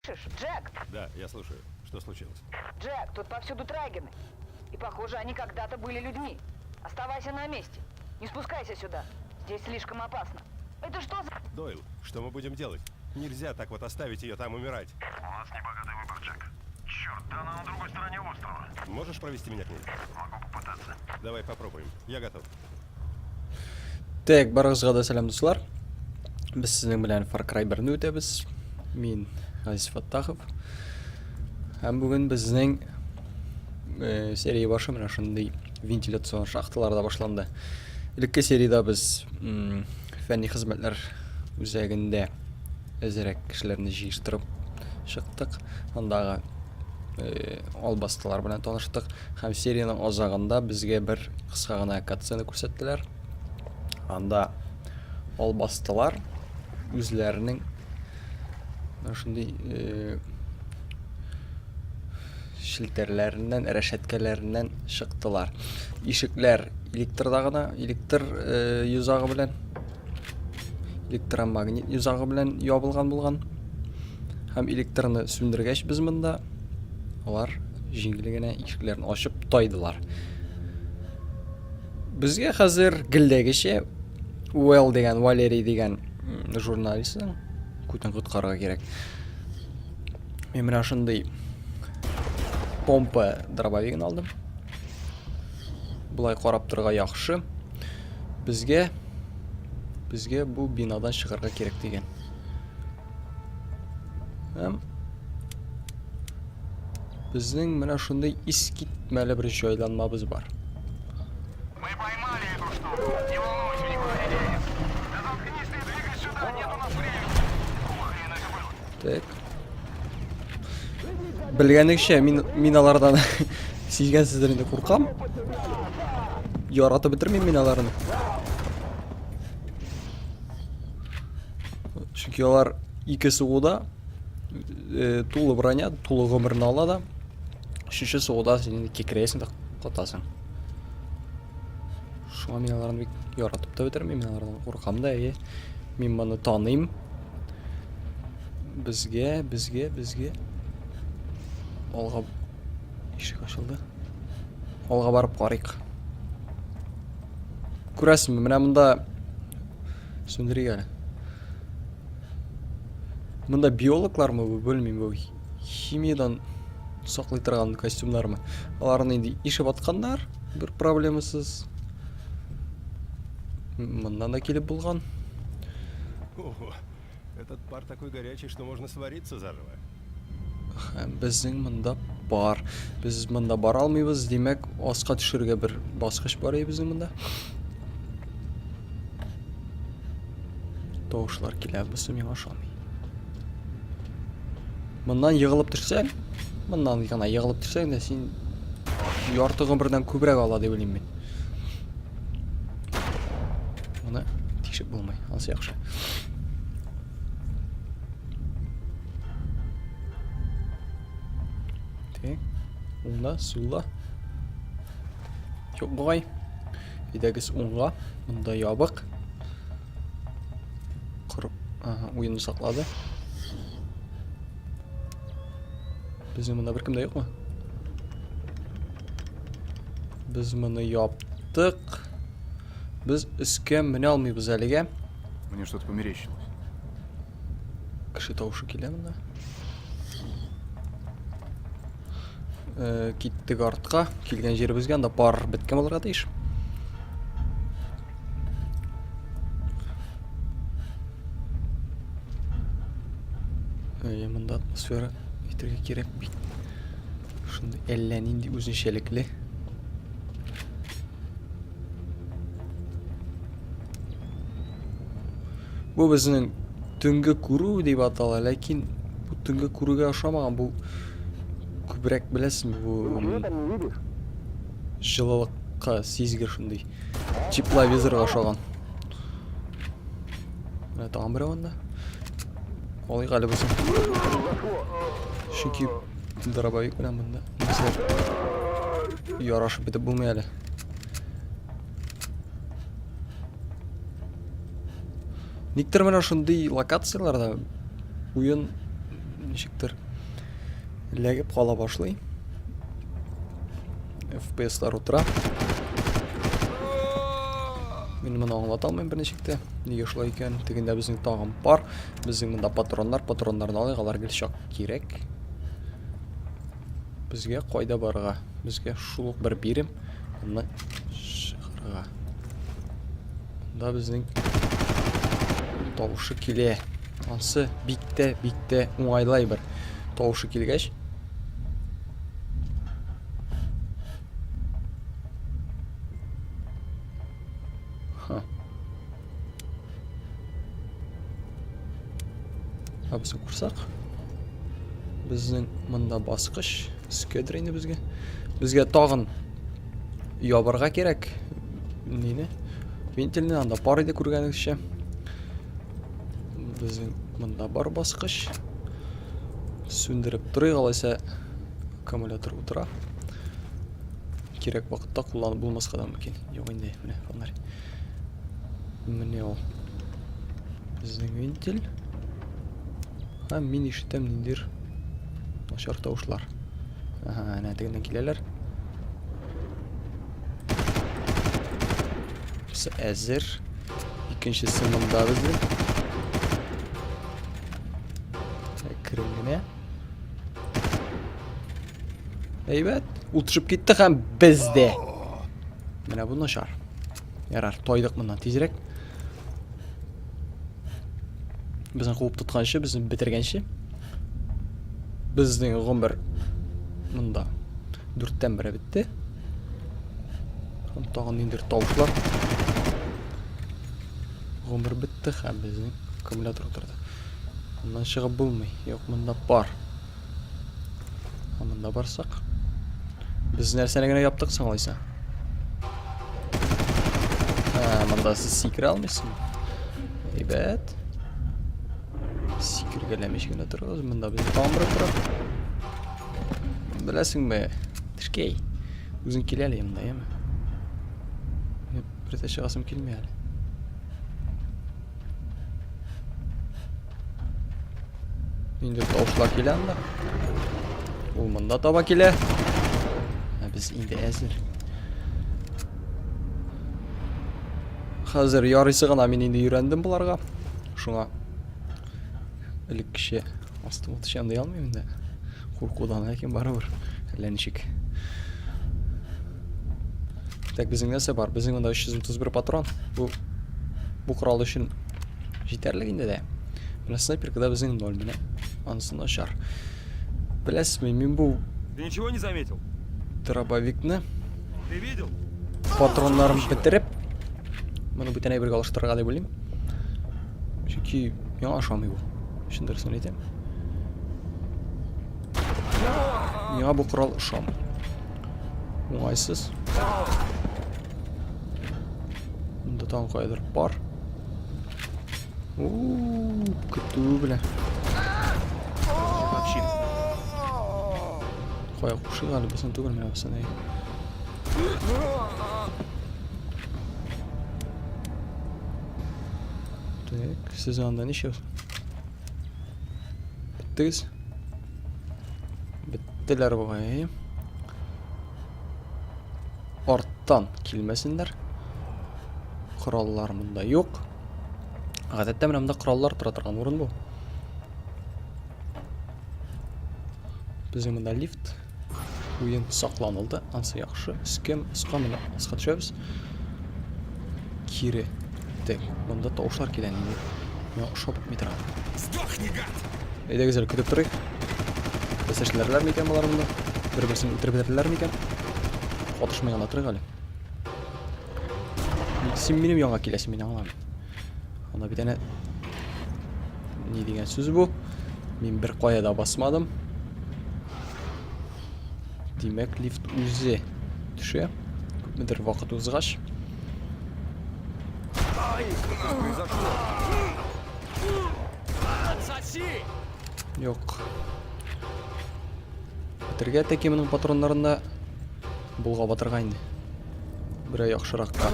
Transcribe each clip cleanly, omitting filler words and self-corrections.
Слышишь, Джек? Да, я слушаю. Что случилось? Джек, тут повсюду трагины. И похоже, они когда-то были людьми. Оставайся на месте. Не спускайся сюда. Здесь слишком опасно. Это что за... Дойл, что мы будем делать? Нельзя так вот оставить ее там умирать. У нас небогатый выбор, Джек. Черт, да она на другой стороне острова. Можешь провести меня к ней? Могу попытаться. Давай попробуем. Я готов. Так, барыңызға да сәлем достар. Біз сіздің білән Far Cry 1-ні өтеміз. Мен Ғазиз Фаттахов. Һәм бүгін біздің серия башы менә шундый вентиляцион шахталарда башланды. Элекке серияда біз фәнни хезмәтләр үзәгендә әзерәк кешеләрне җыештырып чыктык. Андагы албастылар белән таныштык. Һәм серияның азагында безгә бер кыска гына катсцена күрсәттеләр. Анда албастылар үзләренең шундый шелтәрләреннән, рәшәткәләреннән чыктылар. Ишекләр электрда гына, электр йозагы белән, электромагнит йозагы белән ябылган булган. Һәм электрны сүндергәч без монда алар җиңел генә ишекләрне ачып тайдылар. Безгә хәзер гелдәгечә Уэлл дигән, Валерий дигән журналистның күтен коткарга кирәк. Мен менә шундый помпа дробовигын алдым. Булай карап торырга яхшы. Безгә бу бинадан чыгарга кирәк дигән. Һәм безнең менә шундый искитмәле бер җайланмабыз бар. Мы поймали эту штуку. Не волнуйся, никуда не денется. Да заткнись ты, двигай сюда, нет у нас времени. Какого хрена это было? Так. Белгәнекчә, мин алардан сизгәнсездер инде куркам. Яратып бетермим миналарны. Чөнки алар ике сугуда тулы броня, тулы гомерне ала да. Үшенче сугуда син кекрәсең дә катасың. Шуңа мин аларны бик яратып та бетермим, мин алардан куркам да, мин моны таныйм. Безгә алга ишек ачылды. Алга барып карыйк. Күрәсезме, менә монда сүндерик әле. Монда биологлармы бу, белмим, бу химиядан саклый торган костюмнармы? Аларны инде ишеп атканнар, бер проблемасыз. Мондан да килеп булган. Ого, этот пар такой горячий, что можно свариться заживо. Безнең монда бар. Без монда бара алмыйбыз, димәк, аска төшәргә бер баскыч бар иде безнең монда. Тавышлар килә, без миңа ошамый. Моннан егылып төшсәң, моннан гына егылып төшсәң дә син ярты гомердән күбрәк ала дип уйлыйм мин. Моны тикшеп булмый, ансы яхшы. Так, уңда, сулда. Юк бугай. Идәгез уңга, монда ябык. Кырып, уенны саклады. Безнең монда беркем дә юкмы? Без моны яптык. Без өскә менә алмыйбыз әлегә. Мне что-то померещилось. Кеше тавышы килә монда. Киттек артка, килгән җиребезгә, анда пар беткән булырга тиеш. Монда атмосфера итәргә кирәк бит. Шундый әллә нинди үзенчәлекле. Бу безнең төнгә күрү дип атала, ләкин бу төнгә күрүгә ошамаган, бу күбрәк беләсезме, бу җылылыкка сизгер шундый. Тепловизорга ошаган. Менә тагын берәү анда. Алыйк әле без. Чөнки дробовик белән монда ярашып бетеп булмый әле. Никтер менә шундый локацияларда уен ничектер легип кала башлый. FPS-лар утыра. Мен моны аңлата алмыйм бер ничектә. Нигә шулай икән? Тегендә безнең тагын бар. Безнең монда патроннарны алыйк, алар гел чак кирәк. Безгә кайда барырга? Безгә шул ук бер бирем. Аны шыгырга. Да безнең тавышы килә. Ансы бик тә уңайлай бер тавышы килгәч. Абысын курсак. Безнең монда баскыч скедер инде безгә. Безгә тагын ябарга кирәк. Нине? Вентильне анда бар иде күргәнегезчә. Безнең монда бар баскыч. Сүндереп торыйк, алайса аккумулятор утыра. Кирәк вакытта кулланып булмаска да мөмкин. Юк инде, менә фонарь. Менә ул. Безнең вентиль. Мин ишетәм ниндидер начар тавышлар. Әнә тегеннән киләләр. Берсе әзер. Икенчесе монда безнең. Керим генә. Әйбәт. Ул төшеп китте һәм бездә. Менә бу начар. Ярар, тойдык моннан тизрәк. Безнең куып тотканчы, безне битергәнче. Безнең гомер монда 4тән 1 битте. Һәм тагын ниндидер тавышлар. Гомер битте һәм безнең аккумулятор утырды. Моннан чыгып булмый. Юк, монда бар. Монда барсак. Без нәрсәне генә яптык соң алайса. Монда сез сикерә алмыйсың. Әйбәт. Сикергәләмеш генә торыгыз. Монда без тамыры тора. Беләсеңме? Тишкәй. Үзең килә әле монда, яме? Бер чыгасым килмәй әле. Инде тавышлар килә анда. Ул монда таба килә. Без инде әзер. Хәзер ярыйсы гына мин инде өйрәндем буларга. Шуңа элеккечә астыма төшәм дия алмыйм инде. Куркудан ләкин барыбер. Әллә ничек. Так, безнең нәрсә бар? Безнең монда 331 патрон. Бу корал өчен җитәрлек инде дә. Менә снайперкада безнең 0 менә. Анысы начар. Беләсезме, мин бу Ты ничего не заметил? дробовикны Ты видел? патроннарын бетереп, моны бүтәнәй бергә алыштырырга дип уйлыйм. Чөнки миңа ошамый бу. Шундыйсын әйтәм. Миңа бу корал ошамый. Уңайсыз. Монда тагын кайдыр бар. Көтү белән. Кая кушыга әле безнең түгел менә бусаны. Так, сез анда ничек? Биттегез? Биттеләр бугай. Арттан килмәсеннәр. Кораллар монда юк. Гадәттә менә монда кораллар тора торган урын бу. Безнең монда лифт. Уен сакланылды. Ансы яхшы. Ска менә аска төшәбез. Кире. Так, монда тавышлар килә инде. Миңа ошап битә. Әйдәгез әле көтеп торыйк. Эшләрләр микән булар монда? Бер-берсен үтереп бетерәләр микән? Атышмый гына торыйк әле. Син минем янга киләсең, мин аңламыйм. Анда бит әнә ни дигән сүз бу? Мин бер кая да басмадым. Димәк, лифт үзе төшә. Күпмедер вакыт узгач. Юк. Бетергә тәки моның патроннарында булга батырга инде. Бер яхшыракка.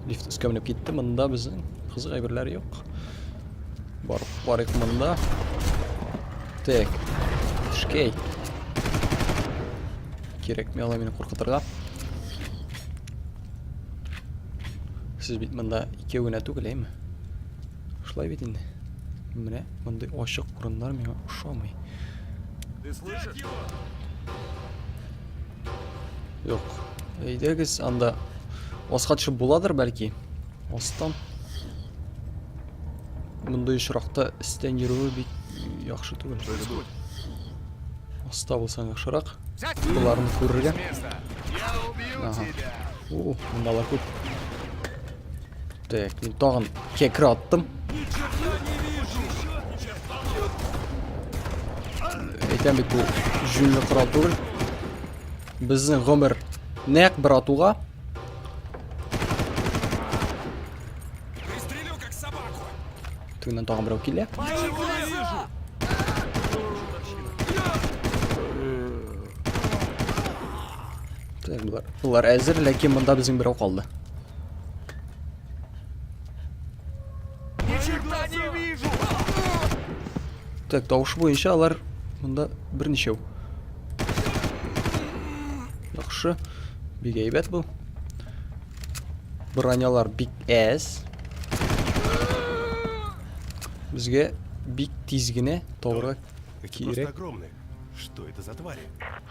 Лифт өскә менеп китте. Монда безнең кызык әйберләр юк. барайық мында. Так. Тішкей. Керек мела мені қорқытырға. Сіз бит мында екеуіне түгілеймі? Шылай бет енді. Міне, мындай ашық орындар мені ұшамай. Ты слышишь? Жоқ. Әйдегіз, анда осқатшы боладыр бәлки. Остан. Мұндай шырақта істен еруі бит яқшы түгіл. Оста болсаң яқшырақ. Бұларыны көрірген. Мұндалар көп. Так, мен тағын кекір аттым. Әйтем бет бұл жүнлі құрал түгіл. Біздің ғымыр нәқ бір атуға. Түгінен тағын бірау келе. Так, бұлар әзір, ләкин мұнда біздің бірау қалды. Так, тауышы бойынша алар мұнда бірнешеу. Яқшы, бек әйбәт бұл. Бронялар бик әз. Бізге бик тизгіне тоғырға Эти просто керек. огромные. Что это за твари?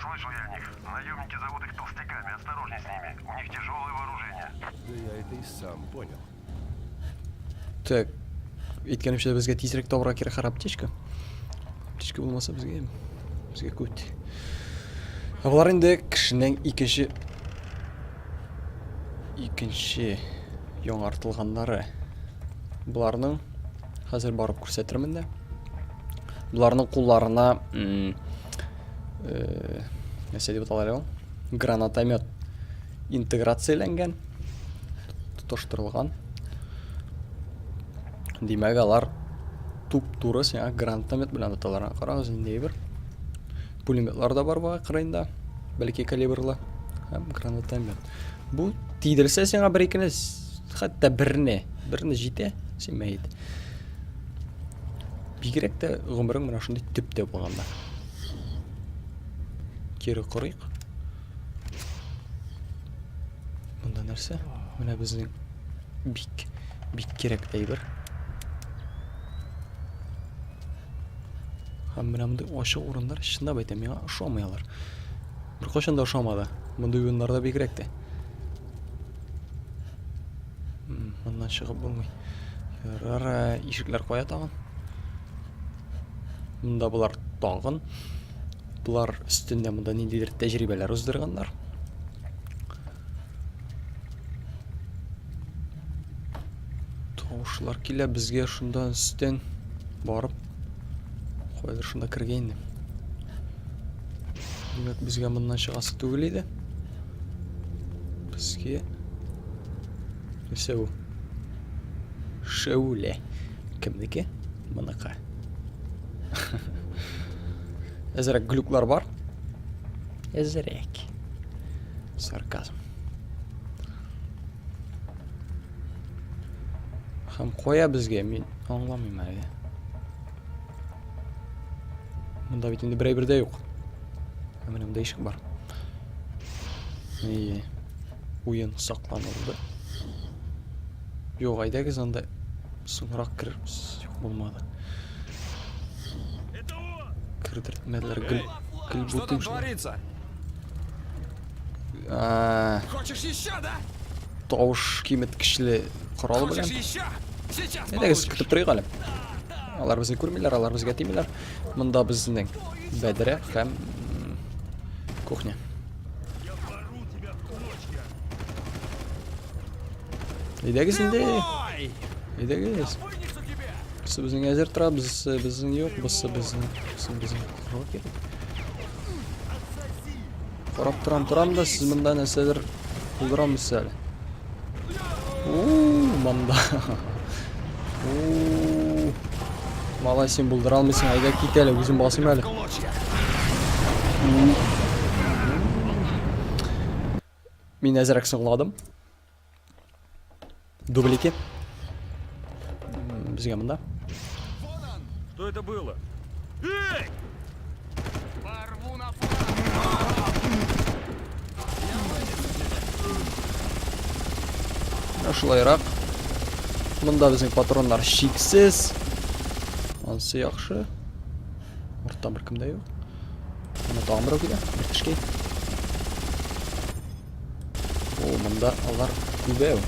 Слышал я о них. Наемники зовут их толстяками. Осторожней с ними. У них тяжелое вооружение. Да я это и сам понял. Так, еткенімше бізге тезірек тоғырға керек қара аптечка. Аптечка болмаса бізге көт. Бұлар енді кішінен екінші артылғандары. Бұларның қазір барып көрсетірмін де. Бұларның қоларына нәрсе деп аталар еді, гранатомет интеграцияланған, тұташтырылған. Демек алар туп-туры сен гранатомет білен аталарына қарағыз ендей бір. Пулеметлар да бар баға қырайында, бәлке калибрлы, гранатомет. Бұл тидірсе сен бір екіне, қатта біріне жете, сен мәйді. Бигерек те ғымырың мұна шындай түпте болғанда. Кері құрайық. Мұнда нәрсе? Мұна біздің бик керек әйбір. Мұна мұндай ашық орындар шында бәйті меға ұшамайалар. Бір қошында ұшамады. Мұндай ойынларда бигерек те. Мұндан шығып болмай. Рара ешіклер қоя тағын. Мұнда бұлар тағын. Бұлар үстінде мұнда нендейдер тәжірибелер өздірғандар. Тауышылар келе бізге шында үстен барып қойдыр шында кіргейінді. Демек бізге мұндан шығасы төгілейді. Бізге өсеу шәуле кімдікі? Мұнықа. Әзірек глюклар бар. Әзірек. Сарказм. Хам қоя бізге, мен аңламайым әлі. Мұнда бетінде бірде жоқ. Әмінімде ешік бар. Ойын сақланылды. Жоқ, айдагыз анда сұңырақ кіріп болмады. Кірдіртмәділер гіл бұтым шын. Хочешь еще, да? Тауыш кемет кішілі құралы білем. Әдегіз күтіп тұрайық әлім. Алар бізге көрмейлер, алар бізге теймейлер. Мұнда біздің бәдірі қәм кухня. Әдегізінде. Әдегіз. Бұсы біздің әзір тұра, біздің yok, бұсы біздің құрға керек. Қорап тұрам да, сіз мұнда нәрселер бұлдырамыз әлі. Манда. Малай сен бұлдыра алмайсың, айға кет әлі, өзім басым әлі. Мен әзірек сыңладым. Дублике. Бізге мұнда. Что это было? Эй! Порву на флаг! Шулайрак. Мында безнең патроннар шиксез. Ансы яхшы. Ортта бер кемдә юк. Аны тагын берәү килә. Бертешкәй. О, мында алар күбәү.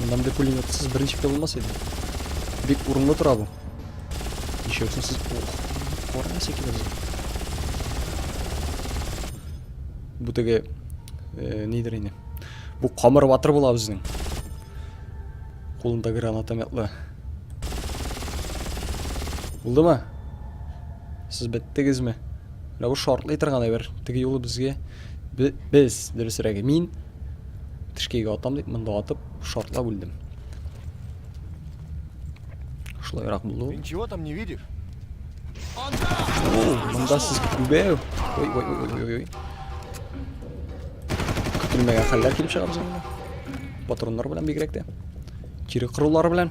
Монда бер пулеметсыз беренче кем булмас иде. Бик урынлы тора бу. Ничәсен сез корнасы киләсез. Бу теге нидер инде. Бу камыр батыр була безнең. Кулында гранатометлы. Булдымы? Сез беттегезме? Менә бу шартлый торган әйбер. Теге юлы безгә без дөресрәге мин тишкәгә атам дип монда атып шартлап үлдем. Шулайрак булды. Ты ничего там не видишь? О, монда сез күбәү. Ой. Көтелмәгән хәлләр килеп чыга безгә. Патроннар белән бигрәк тә. Кире кырулар белән.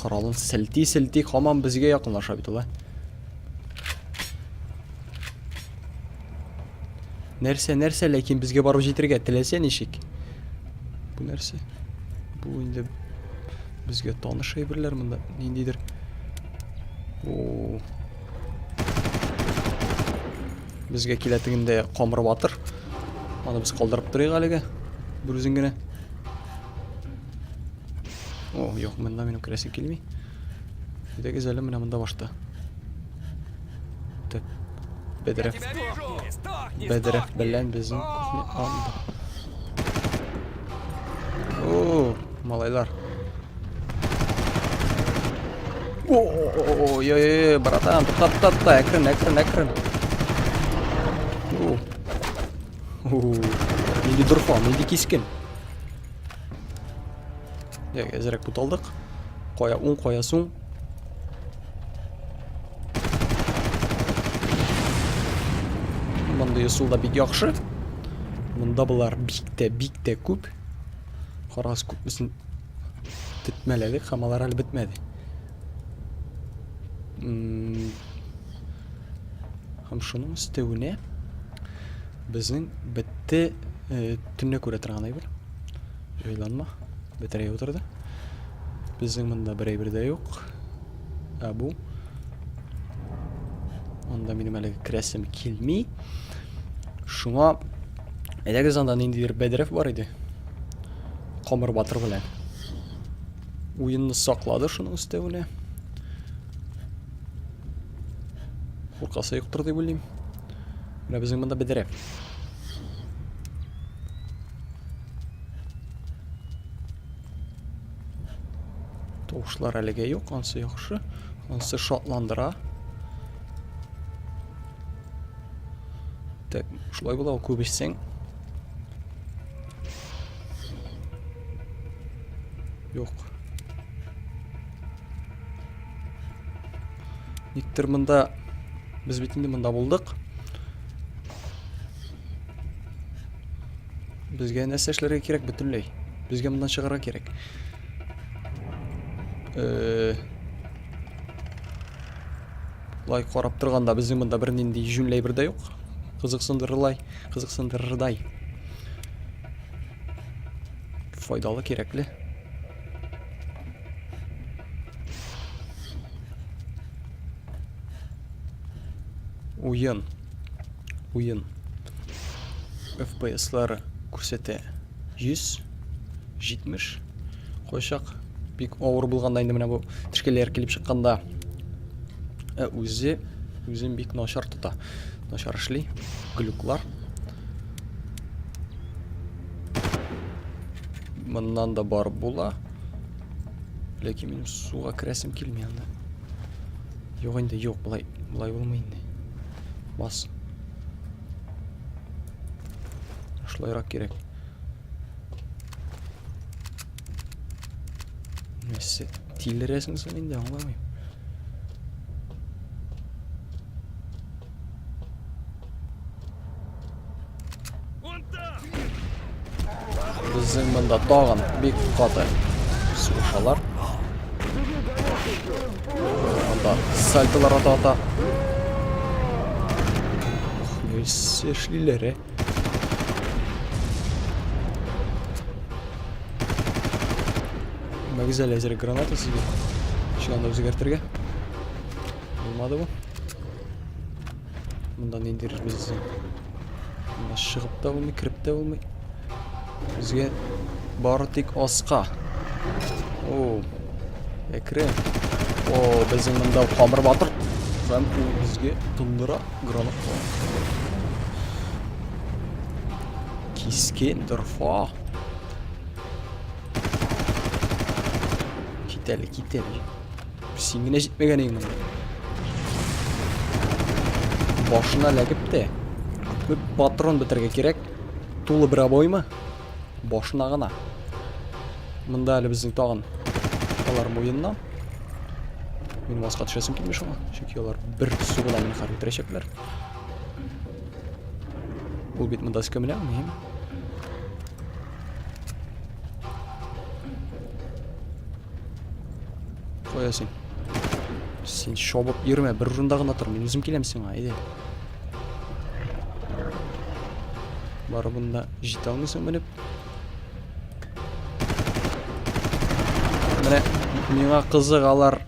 Каралын селти хаман безгә якынлаша бит ул. Нәрсә, ләкин безгә барып җитәргә теләсә ничек? Бу нәрсә? Бу инде безгә таныш әйберләр монда. Ниндидер. О. Безгә килә тегендә камыр батыр. Аны без калдырып торыйк әлегә. Бер үзең генә. О, юк, монда минем керәсем килми. Идәгез әле менә монда башта. Так. Бедрәф. Бедрәф белән безнең анда. О, малайлар. Ой, братан, туктат, әкрен. Нинди дурфан, нинди кискен. Әзрәк буталдык. Кая уң, кая суң. Монда юсулда бик яхшы. Монда булар бик тә күп. Карас күпмесен тетмәләдек, һәм алар әле бетмәде. Һәм шуның өстәвенә безнең бетте төнне күрә торган әйбер. Җайланма. Бетерәй утырды. Безнең монда бер әйбер дә юк. Бу. Анда минем әле керәсем килми. Шуңа әйдәгез анда ниндидер бәдрәф бар иде. Камыр батыр белән. Уенны саклады шуның өстәвенә. Куркасы юктыр дип уйлыйм. Менә безнең монда бәдрәф. Тавышлар әлегә юк, ансы яхшы. Ансы шатландыра. Так, шулай була, күп ишсәң. Юк. Никтер монда без бит инде монда булдык. Безгә нәрсә эшләргә кирәк бөтенләй. Безгә мондан чыгарга кирәк. Лай карап торганда безнең монда бер нинди җүнләй бер дә юк. Кызыксындырырдай. Файдалы, кирәкле. Уен. FPS-лары күрсәтә 100, 70. Койшак. Бик авыр булганда инде менә бу тишкәләр килеп чыкканда үзен бик начар тота. Начар эшли. Глюклар. Моннан да бар була. Ләкин минем суга керәсем килми анда. Юк инде, юк, булай булмый инде. Бас. Шулайрак кирәк. Нәрсә тилерәсең син инде, аңламыйм. Безнең монда тагын бик каты сығышалар. Анда сальтылар ата-ата. Несі эшлилер, Мәгізәл әзірі граната сізге. Шығанда өзгертерге. Болмады бұл. Мұндан ендерір бізді. Мұнда шығып та болмай, кіріп та болмай. Бізге бары тек асқа. О, әкірі. О, біздің мұнда қамыр батыр. Зәм бізге тұндыра граната. Кескен дұрфа. Кетелі. Сеңгіне жетмеген ең мұнда. Башына ләгіп те. Көп патрон бітірге керек. Тулы бір абой ма? Башына ғана. Мұнда әлі біздің тағын. Олар мойынна. Менің басқа түшесім келмеш оға. Шеке олар бір суғыла мені қару тірешеклер. Бұл бет мұнда скөмілі ағын, Қоя сен. Сен шобып еріме, бір ұрында ғына тұр. Мен өзім келем сен айде. Бары бұнда жете алмайсың мініп. Міне, меңа қызық алар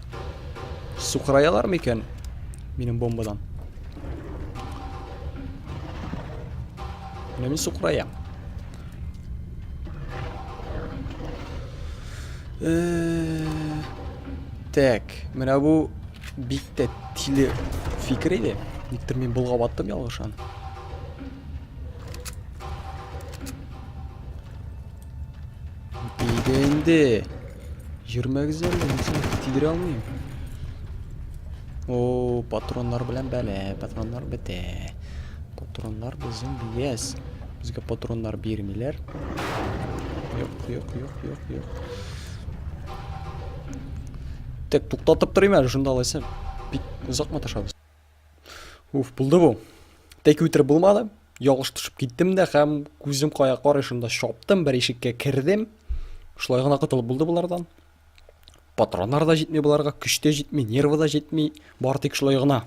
суқыраялар ма екен? Менің бомбадан. Міне мен суқыраям. Так, міне бұл бекті тілі фикір еді. Нектір мен бұлға баттым ялғышан. Дейді енді. 20 зәрлі, мен тидіре алмайым. О, патронлар білән бәлі, патронлар біті. Патронлар біздің бейес. Бізге патронлар бермелер. Йоқ. Так, тоқтатып тұрайым әлі жында алайса. Бик ұзақ ма ташабыз. Бұлды бұл. Тек өтірі болмады. Ялғыш түшіп кеттім де, қам көзім қая қарай шында шоптым, бір ешікке кірдім. Шылай ғана құтылып бұлды бұлардан. Патронлар да жетмей бұларға, күш те жетмей, нервы да жетмей, бар тек шылай ғана.